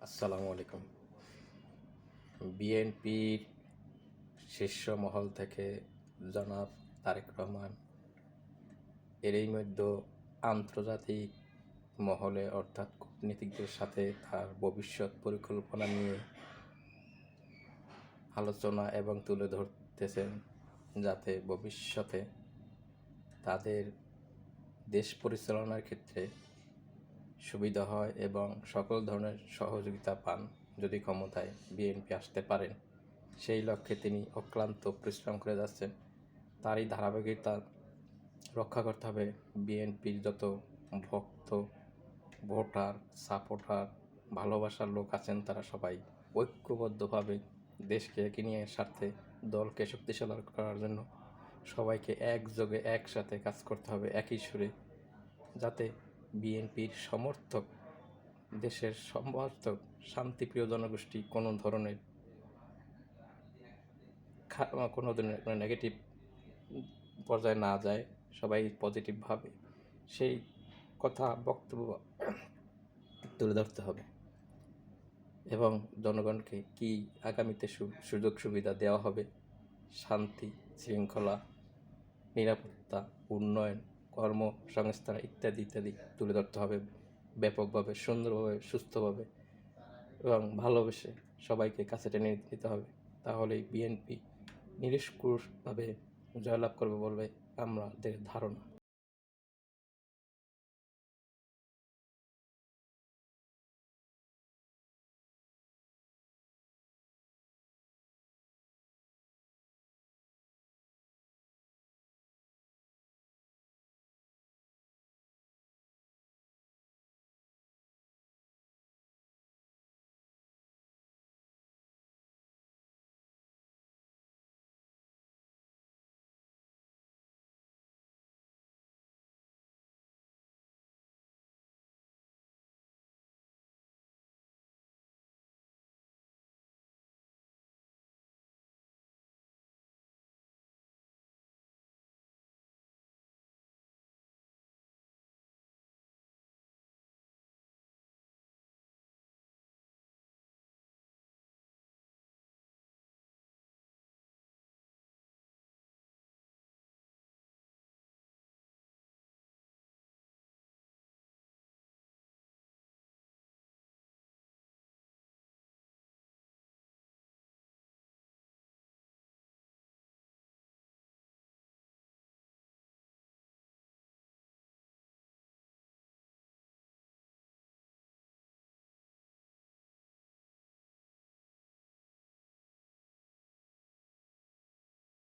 আসসালামু আলাইকুম। বিএনপির শীর্ষ মহল থেকে জনাব তারেক রহমান এরই মধ্যে আন্তর্জাতিক মহলে অর্থাৎ কূটনীতিকদের সাথে তার ভবিষ্যৎ পরিকল্পনা নিয়ে আলোচনা এবং তুলে ধরতেছেন, যাতে ভবিষ্যতে তাদের দেশ পরিচালনার ক্ষেত্রে সুবিধা হয় এবং সকল ধরনের সহযোগিতা পান যদি ক্ষমতায় বিএনপি আসতে পারেন। সেই লক্ষ্যে তিনি অক্লান্ত পরিশ্রম করে যাচ্ছেন। তারই ধারাবাহিকতা রক্ষা করতে হবে। বিএনপির যত ভক্ত, ভোটার, সাপোর্টার, ভালোবাসার লোক আছেন, তারা সবাই ঐক্যবদ্ধভাবে দেশকে এগিয়ে নিয়ে স্বার্থে দলকে শক্তিশালী করার জন্য সবাইকে একযোগে একসাথে কাজ করতে হবে একই সুরে, যাতে বিএনপির সমর্থক, দেশের সমর্থক, শান্তিপ্রিয় জনগোষ্ঠী কোনো ধরনের নেগেটিভ পর্যায়ে না যায়, সবাই পজিটিভভাবে সেই কথা বক্তব্য তুলে ধরতে হবে এবং জনগণকে কি আগামীতে সুযোগ সুবিধা দেওয়া হবে, শান্তি, শৃঙ্খলা, নিরাপত্তা, উন্নয়ন, কর্মসংস্থান ইত্যাদি ইত্যাদি তুলে ধরতে হবে ব্যাপকভাবে, সুন্দরভাবে, সুস্থভাবে এবং ভালোবেসে সবাইকে কাছে টেনে নিতে হবে। তাহলেই বিএনপি নিরঙ্কুশভাবে জয়লাভ করবে বলে আমাদের ধারণা।